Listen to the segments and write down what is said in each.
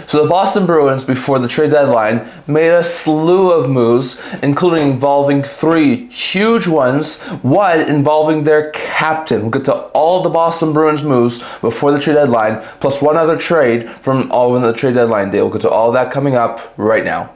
So the Boston Bruins, before the trade deadline, made a slew of moves, including involving 3 huge ones, one involving their captain. We'll get to all the Boston Bruins moves before the trade deadline, plus one other trade from all in the trade deadline day. We'll get to all of that coming up right now.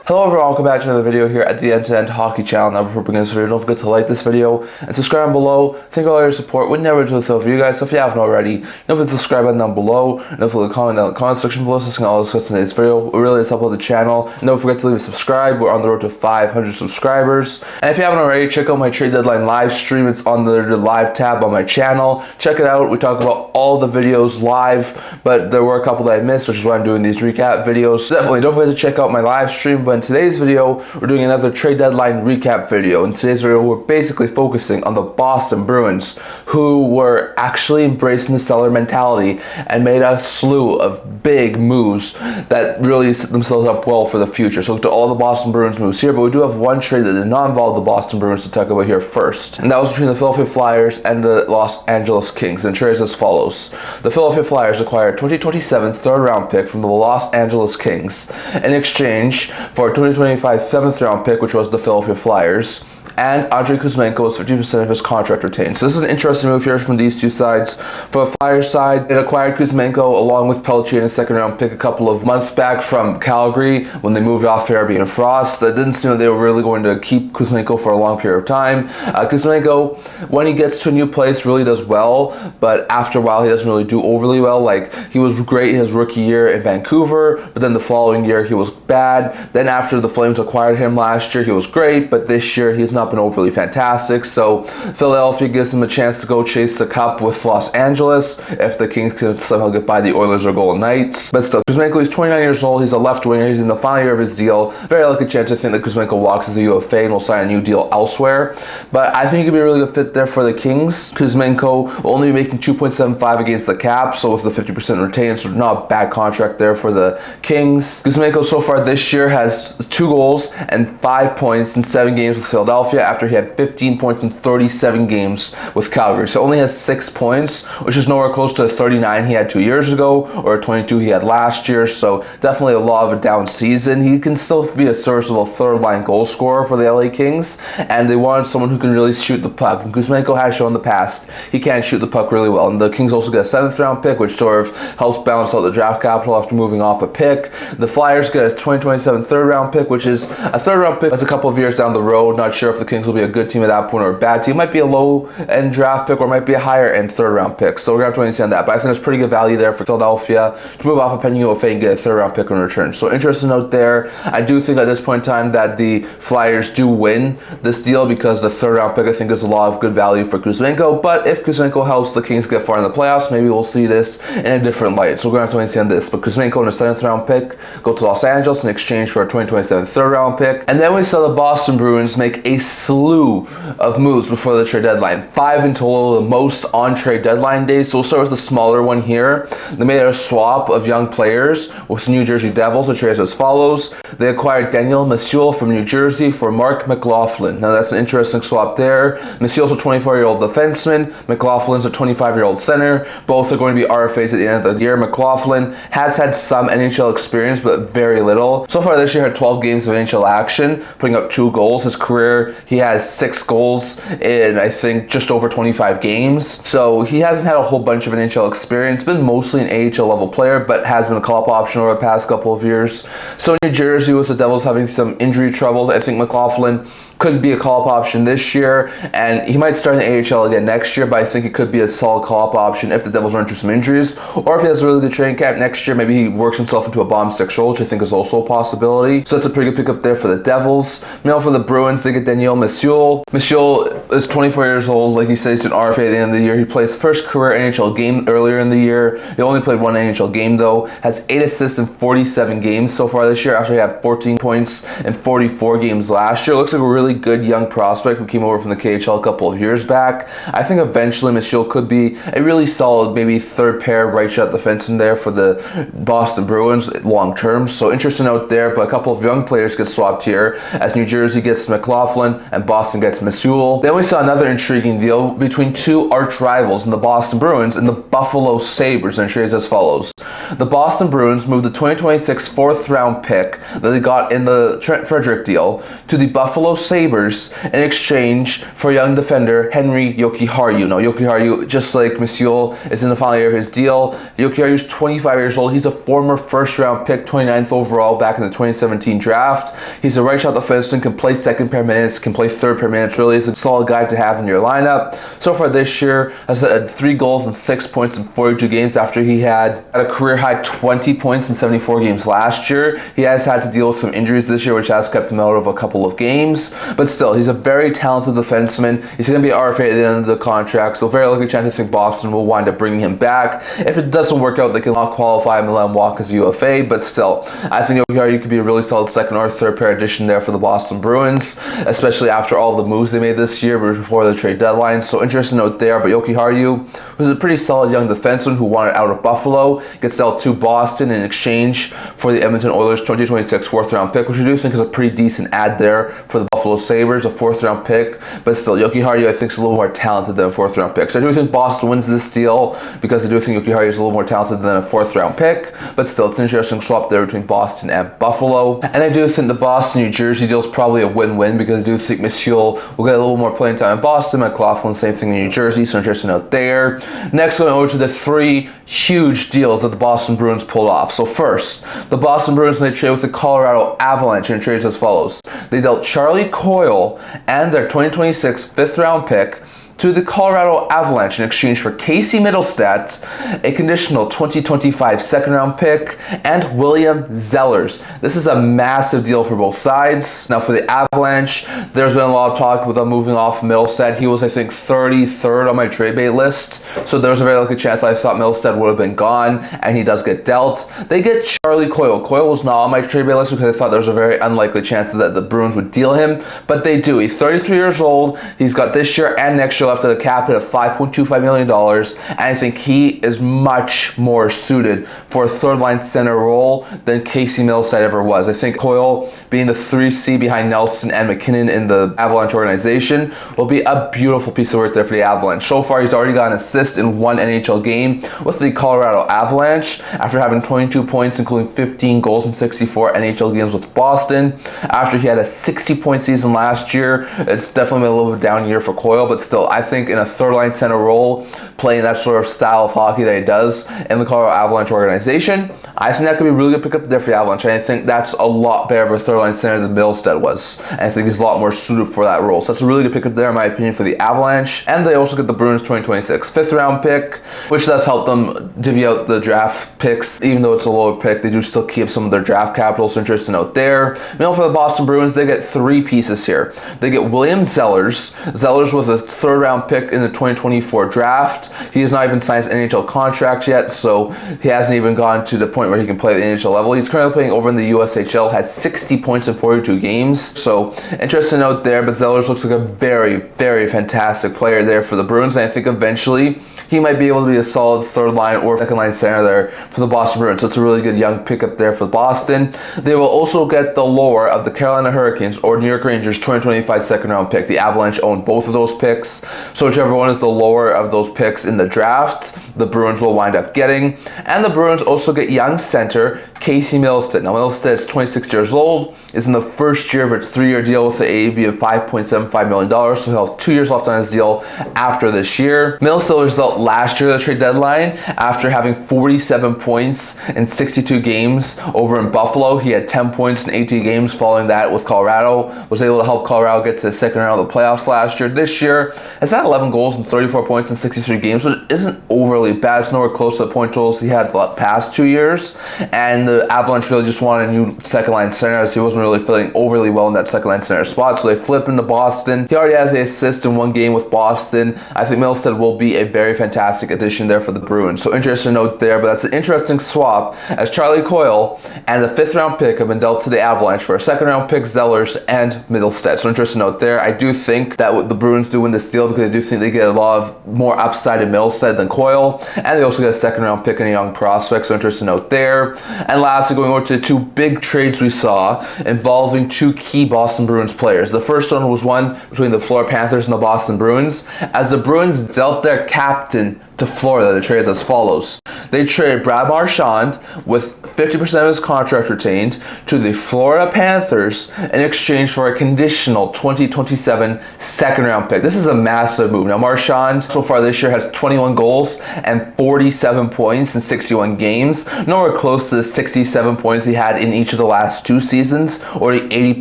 Hello everyone, welcome back to another video here at the End-to-End Hockey channel. Now before beginning this video, don't forget to like this video and subscribe below. Thank you for all your support. We never do this for you guys, so if you haven't already, don't forget to subscribe button down below, and don't forget to comment down in the comment section below, so all discuss in today's video. It really does help out the channel. And don't forget to leave a subscribe. We're on the road to 500 subscribers. And if you haven't already, check out my trade deadline live stream. It's on the live tab on my channel. Check it out. We talk about all the videos live, but there were a couple that I missed, which is why I'm doing these recap videos. So definitely don't forget to check out my live stream. But in today's video, we're doing another trade deadline recap video. In today's video, we're basically focusing on the Boston Bruins, who were actually embracing the seller mentality and made a slew of big moves that really set themselves up well for the future. So to all the Boston Bruins moves here, but we do have one trade that did not involve the Boston Bruins to talk about here first, and that was between the Philadelphia Flyers and the Los Angeles Kings. And trades as follows: the Philadelphia Flyers acquired 2027 third-round pick from the Los Angeles Kings in exchange for a 2025 7th-round pick, which was the Philadelphia Flyers, and Andrei Kuzmenko was 50% of his contract retained. So this is an interesting move here from these two sides. For the Flyers side, it acquired Kuzmenko along with Pelche in a 2nd-round pick a couple of months back from Calgary when they moved off Farabee and Frost. It didn't seem that they were really going to keep Kuzmenko for a long period of time. Kuzmenko, when he gets to a new place, really does well, but after a while he doesn't really do overly well. Like, he was great his rookie year in Vancouver, but then the following year he was bad. Then after the Flames acquired him last year, he was great, but this year he's not been overly fantastic. So Philadelphia gives him a chance to go chase the cup with Los Angeles if the Kings can somehow get by the Oilers or Golden Knights. But still, Kuzmenko is 29 years old. He's a left winger. He's in the final year of his deal. Very likely chance I think that Kuzmenko walks as a UFA and will sign a new deal elsewhere. But I think he could be a really good fit there for the Kings. Kuzmenko will only be making 2.75 against the cap, so with the 50% retained, so not a bad contract there for the Kings. Kuzmenko so far this year has 2 goals and 5 points in 7 games with Philadelphia, after he had 15 points in 37 games with Calgary. So only has 6 points, which is nowhere close to the 39 he had 2 years ago or 22 he had last year. So definitely a lot of a down season. He can still be a serviceable 3rd-line goal scorer for the LA Kings, and they wanted someone who can really shoot the puck. And Kuzmenko has shown in the past he can shoot the puck really well. And the Kings also get a 7th-round pick, which sort of helps balance out the draft capital after moving off a pick. The Flyers get a 2027 3rd-round pick, which is a 3rd-round pick that's a couple of years down the road. Not sure if the Kings will be a good team at that point or a bad team. It might be a low-end draft pick or it might be a higher-end 3rd-round pick. So we're going to have to understand that. But I think there's pretty good value there for Philadelphia to move off a pending UFA and get a 3rd-round pick in return. So interesting note there. I do think at this point in time that the Flyers do win this deal because the 3rd-round pick I think is a lot of good value for Kuzmenko. But if Kuzmenko helps the Kings get far in the playoffs, maybe we'll see this in a different light. So we're going to have to understand this. But Kuzmenko in a 7th-round pick go to Los Angeles in exchange for a 2027 3rd-round pick. And then we saw the Boston Bruins make a slew of moves before the trade deadline. 5 in total, the most on trade deadline days. So we'll start with the smaller one here. They made a swap of young players with the New Jersey Devils. The trade as follows: they acquired Daniel Messiul from New Jersey for Mark McLaughlin. Now that's an interesting swap there. Messiul's a 24-year-old defenseman. McLaughlin's a 25-year-old center. Both are going to be RFAs at the end of the year. McLaughlin has had some NHL experience, but very little. So far this year, had 12 games of NHL action, putting up 2 goals. His career, he has 6 goals in, I think, just over 25 games. So he hasn't had a whole bunch of NHL experience, been mostly an AHL level player, but has been a call-up option over the past couple of years. So New Jersey, with the Devils having some injury troubles, I think McLaughlin could be a call-up option this year, and he might start in the AHL again next year, but I think it could be a solid call-up option if the Devils run into some injuries, or if he has a really good training camp next year, maybe he works himself into a bomb 6 role, which I think is also a possibility. So that's a pretty good pickup there for the Devils. Meanwhile, for the Bruins, they get Daniel Messiul. Messiul is 24 years old. Like he says, he's an RFA at the end of the year. He plays his first career NHL game earlier in the year. He only played 1 NHL game, though. Has 8 assists in 47 games so far this year, after he had 14 points in 44 games last year. Looks like a really really good young prospect who came over from the KHL a couple of years back. I think eventually Mitchell could be a really solid, maybe third pair right shot defenseman there for the Boston Bruins long term. So interesting out there, but a couple of young players get swapped here as New Jersey gets McLaughlin and Boston gets Mitchell. Then we saw another intriguing deal between two arch rivals in the Boston Bruins and the Buffalo Sabres, and trades as follows. The Boston Bruins moved the 2026 fourth round pick that they got in the Trent Frederick deal to the Buffalo Sabres in exchange for young defender Henri Jokiharju. Now, Jokiharju, just like Mitchell, is in the final year of his deal. Jokiharju is 25 years old. He's a former first round pick, 29th overall back in the 2017 draft. He's a right shot defenseman, can play second pair minutes, can play third pair minutes. Really is a solid guy to have in your lineup. So far this year, has had 3 goals and 6 points in 42 games after he had a career high 20 points in 74 games last year. He has had to deal with some injuries this year, which has kept him out of a couple of games. But still, he's a very talented defenseman. He's going to be RFA at the end of the contract, so very likely chance I think Boston will wind up bringing him back. If it doesn't work out, they can not qualify him and let him walk as a UFA. But still, I think Jokiharju could be a really solid second or third pair addition there for the Boston Bruins, especially after all the moves they made this year before the trade deadline. So interesting note there. But Jokiharju, who's a pretty solid young defenseman who wanted out of Buffalo, gets out to Boston in exchange for the Edmonton Oilers 2026 fourth round pick, which I do think is a pretty decent ad there for the Buffalo Sabres, a fourth round pick. But still, Jokiharju I think is a little more talented than a fourth round pick. So I do think Boston wins this deal because I do think Jokiharju is a little more talented than a fourth round pick. But still, it's an interesting swap there between Boston and Buffalo. And I do think the Boston New Jersey deal is probably a win-win because I do think Mitchell will get a little more playing time in Boston. McLaughlin, same thing in New Jersey. So interesting out there. Next, going over to the 3 huge deals that the Boston Bruins pulled off. So first, the Boston Bruins, when they traded with the Colorado Avalanche, and trades as follows. They dealt Charlie Coyle and their 2026 fifth round pick to the Colorado Avalanche in exchange for Casey Mittlestadt, a conditional 2025 second round pick, and William Zellers. This is a massive deal for both sides. Now for the Avalanche, there's been a lot of talk with them moving off Mittlestadt. He was, I think, 33rd on my trade bait list, so there's a very likely chance I thought Mittlestadt would have been gone, and he does get dealt. They get Charlie Coyle. Coyle was not on my trade bait list because I thought there was a very unlikely chance that the Bruins would deal him, but they do. He's 33 years old. He's got this year and next year left of the cap hit of $5.25 million, and I think he is much more suited for a third line center role than Casey Mittlestadt ever was. I think Coyle, being the 3C behind Nelson and McKinnon in the Avalanche organization, will be a beautiful piece of work there for the Avalanche. So far, he's already got an assist in 1 NHL game with the Colorado Avalanche after having 22 points, including 15 goals in 64 NHL games with Boston. After he had a 60-point season last year, it's definitely been a little bit down year for Coyle, but still, I think in a third line center role, playing that sort of style of hockey that he does in the Colorado Avalanche organization, I think that could be a really good pickup there for the Avalanche. And I think that's a lot better of a third line center than Mittlestadt was. And I think he's a lot more suited for that role. So that's a really good pickup there, in my opinion, for the Avalanche. And they also get the Bruins 2026 fifth round pick, which does help them divvy out the draft picks. Even though it's a lower pick, they do still keep some of their draft capital. So interesting out there. Meanwhile, for the Boston Bruins, they get 3 pieces here. They get William Zellers. Zellers was a third round pick in the 2024 draft. He has not even signed his NHL contract yet, so he hasn't even gone to the point where he can play at the NHL level. He's currently playing over in the USHL, had 60 points in 42 games, so interesting note there. But Zellers looks like a very, very fantastic player there for the Bruins, and I think eventually he might be able to be a solid third line or second line center there for the Boston Bruins. So it's a really good young pickup there for Boston. They will also get the lower of the Carolina Hurricanes or New York Rangers 2025 second round pick. The Avalanche own both of those picks, so whichever one is the lower of those picks in the draft, the Bruins will wind up getting. And the Bruins also get young center Casey Mittlestadt. Now Mittlestadt is 26 years old, is in the first year of its 3-year deal with the AAV of $5.75 million, so he'll have 2 years left on his deal after this year. Mittlestadt was dealt last year at the trade deadline after having 47 points in 62 games over in Buffalo. He had 10 points in 18 games following that with Colorado, was able to help Colorado get to the second round of the playoffs last year. This year, has had 11 goals and 34 points in 63 games, which isn't overly bad. It's nowhere close to the point totals he had the past 2 years. And the Avalanche really just wanted a new second line center, as he wasn't really feeling overly well in that second line center spot. So they flipped him to Boston. He already has an assist in 1 game with Boston. I think Mittlestadt will be a very fantastic addition there for the Bruins. So interesting note there, but that's an interesting swap, as Charlie Coyle and the 5th round pick have been dealt to the Avalanche for a 2nd round pick, Zellers, and Mittlestadt. So interesting note there. I do think that what the Bruins do win this deal, because I do think they get a lot of more upside in Mittlestadt than Coyle, and they also get a 2nd round pick and a young prospect. So interesting note there. And lastly, going over to the 2 big trades we saw involving 2 key Boston Bruins players. The first one was one between the Florida Panthers and the Boston Bruins, as the Bruins dealt their captain to Florida. The trades as follows. They traded Brad Marchand with 50% of his contract retained to the Florida Panthers in exchange for a conditional 2027 2nd round pick. This is a massive move. Now, Marchand so far this year has 21 goals and 47 points in 61 games, nowhere close to the 67 points he had in each of the last 2 seasons, or the 80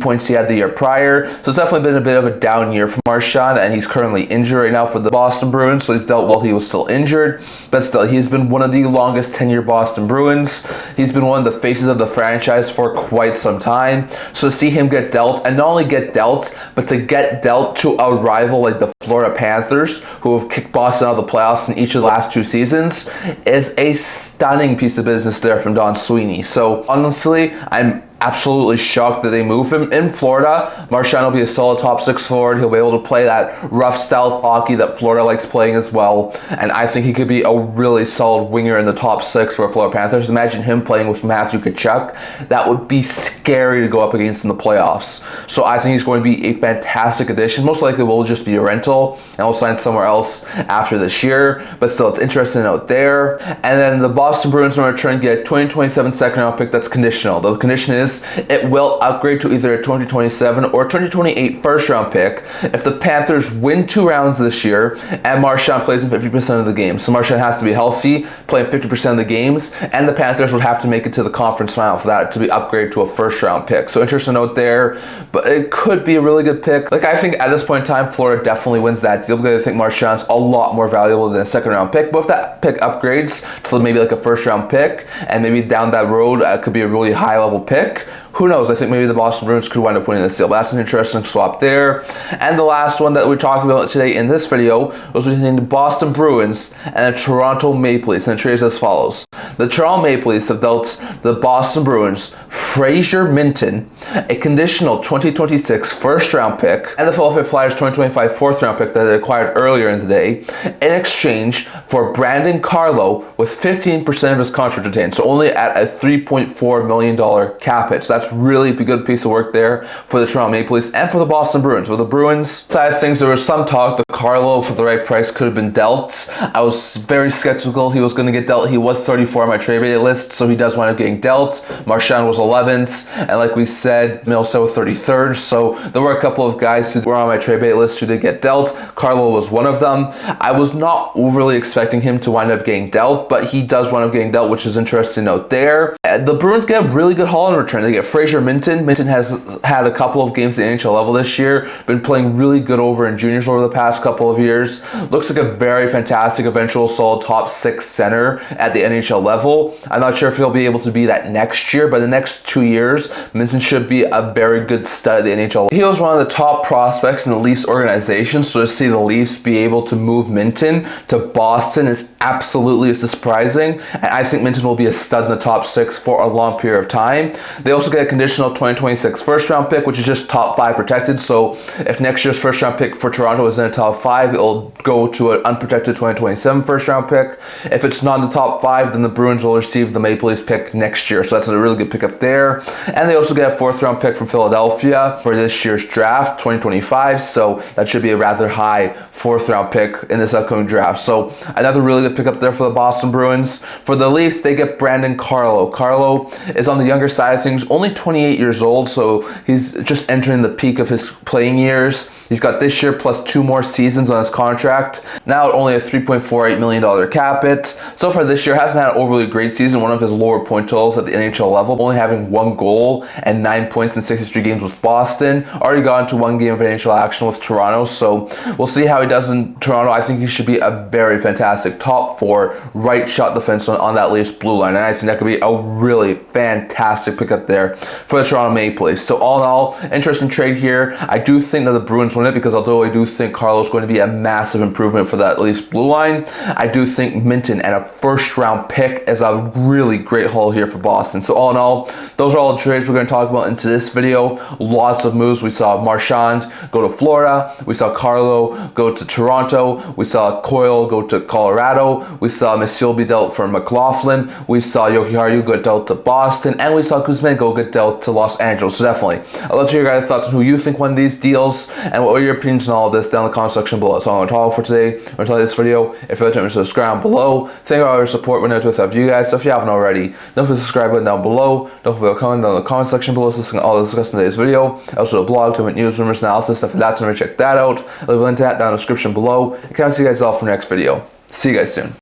points he had the year prior. So it's definitely been a bit of a down year for Marchand, and he's currently injured right now for the Boston Bruins, so he's dealt while he was still injured. But still, he's been one of the longest tenure Boston Bruins. He's been one of the faces of the franchise for quite some time. So to see him get dealt, and not only get dealt, but to get dealt to a rival like the Florida Panthers, who have kicked Boston out of the playoffs in each of the last 2 seasons, is a stunning piece of business there from Don Sweeney. So honestly, I'm absolutely shocked that they move him. In Florida, Marchand will be a solid top 6 forward. He'll be able to play that rough style of hockey that Florida likes playing as well. And I think he could be a really solid winger in the top 6 for Florida Panthers. Imagine him playing with Matthew Tkachuk. That would be scary to go up against in the playoffs. So I think he's going to be a fantastic addition. Most likely will just be a rental, and we'll sign somewhere else after this year. But still, it's interesting out there. And then the Boston Bruins are trying to get a 2027 2nd round pick that's conditional. The condition is it will upgrade to either a 2027 or 2028 1st round pick if the Panthers win 2 rounds this year and Marchand plays in 50% of the games. So Marchand has to be healthy, playing 50% of the games, and the Panthers would have to make it to the conference final for that to be upgraded to a 1st round pick. So interesting note there, but it could be a really good pick. Like, I think at this point in time, Florida definitely wins that deal, because I think Marchand's a lot more valuable than a 2nd round pick. But if that pick upgrades to maybe like a 1st round pick, and maybe down that road could be a really high level pick, who knows? I think maybe the Boston Bruins could wind up winning this deal. But that's an interesting swap there. And the last one that we're talking about today in this video was between the Boston Bruins and the Toronto Maple Leafs. And the trades as follows. The Toronto Maple Leafs have dealt the Boston Bruins Fraser Minten a conditional 2026 1st round pick and the Philadelphia Flyers 2025 4th round pick that they acquired earlier in the day in exchange for D Carlo with 15% of his contract retained. So only at a $3.4 million cap hit. So that's really a good piece of work there for the Toronto Maple Leafs and for the Boston Bruins. For the Bruins side of things, there was some talk that Carlo for the right price could have been dealt. I was very skeptical he was going to get dealt. He was 34 on my trade bait list, so he does wind up getting dealt. Marchand was 11th, and like we said, Mittlestadt was 33rd. So there were a couple of guys who were on my trade bait list who did get dealt. Carlo was one of them. I was not overly expecting him to wind up getting dealt, but he does wind up getting dealt, which is interesting to note there. The Bruins get a really good haul in return. They get Fraser Minten. Minten has had a couple of games at the NHL level this year, been playing really good over in juniors over the past couple of years. Looks like a very fantastic eventual solid top 6 center at the NHL level. I'm not sure if he'll be able to be that next year, but the next 2 years, Minten should be a very good stud at the NHL. He was one of the top prospects in the Leafs organization, so to see the Leafs be able to move Minten to Boston is absolutely surprising, and I think Minten will be a stud in the top 6 for a long period of time. They also get a conditional 2026 1st round pick, which is just top 5 protected. So if next year's 1st round pick for Toronto is in the top 5, it'll go to an unprotected 2027 1st round pick. If it's not in the top 5, then the Bruins will receive the Maple Leafs pick next year. So that's a really good pickup there. And they also get a 4th round pick from Philadelphia for this year's draft, 2025. So that should be a rather high 4th round pick in this upcoming draft. So another really good pickup there for the Boston Bruins. For the Leafs, they get D Carlo. Carlo is on the younger side of things, only only 28 years old, so he's just entering the peak of his playing years. He's got this year plus 2 more seasons on his contract. Now at only a $3.48 million cap hit. So far this year, hasn't had an overly great season. One of his lower point totals at the NHL level, only having 1 goal and 9 points in 63 games with Boston. Already got into 1 game of NHL action with Toronto, so we'll see how he does in Toronto. I think he should be a very fantastic top 4 right shot defenseman on that Leafs blue line, and I think that could be a really fantastic pickup there for the Toronto Maple Leafs. So all in all, interesting trade here. I do think that the Bruins win it, because although I do think Carlo's going to be a massive improvement for that Leafs blue line, I do think Minton and a first-round pick is a really great haul here for Boston. So all in all, those are all the trades we're going to talk about into this video. Lots of moves. We saw Marchand go to Florida. We saw Carlo go to Toronto. We saw Coyle go to Colorado. We saw Monsieur be dealt for McLaughlin. We saw Jokiharju get dealt to Boston. And we saw Kuzmenko get dealt to Los Angeles. So definitely, I'd love to hear your guys' thoughts on who you think won these deals and what are your opinions on all of this down in the comment section below. So I'm going to talk for today. I'm going to tell you this video. If you'd like to subscribe below. Thank you for all your support. We're never to without you guys. So if you haven't already, don't forget to subscribe button down below. Don't forget to comment down in the comment section below. So all discussed in today's video. Also a blog, comment news, rumors, analysis, stuff like that. So check that out. I'll leave a link to that down in the description below. I can't see you guys all for the next video. See you guys soon.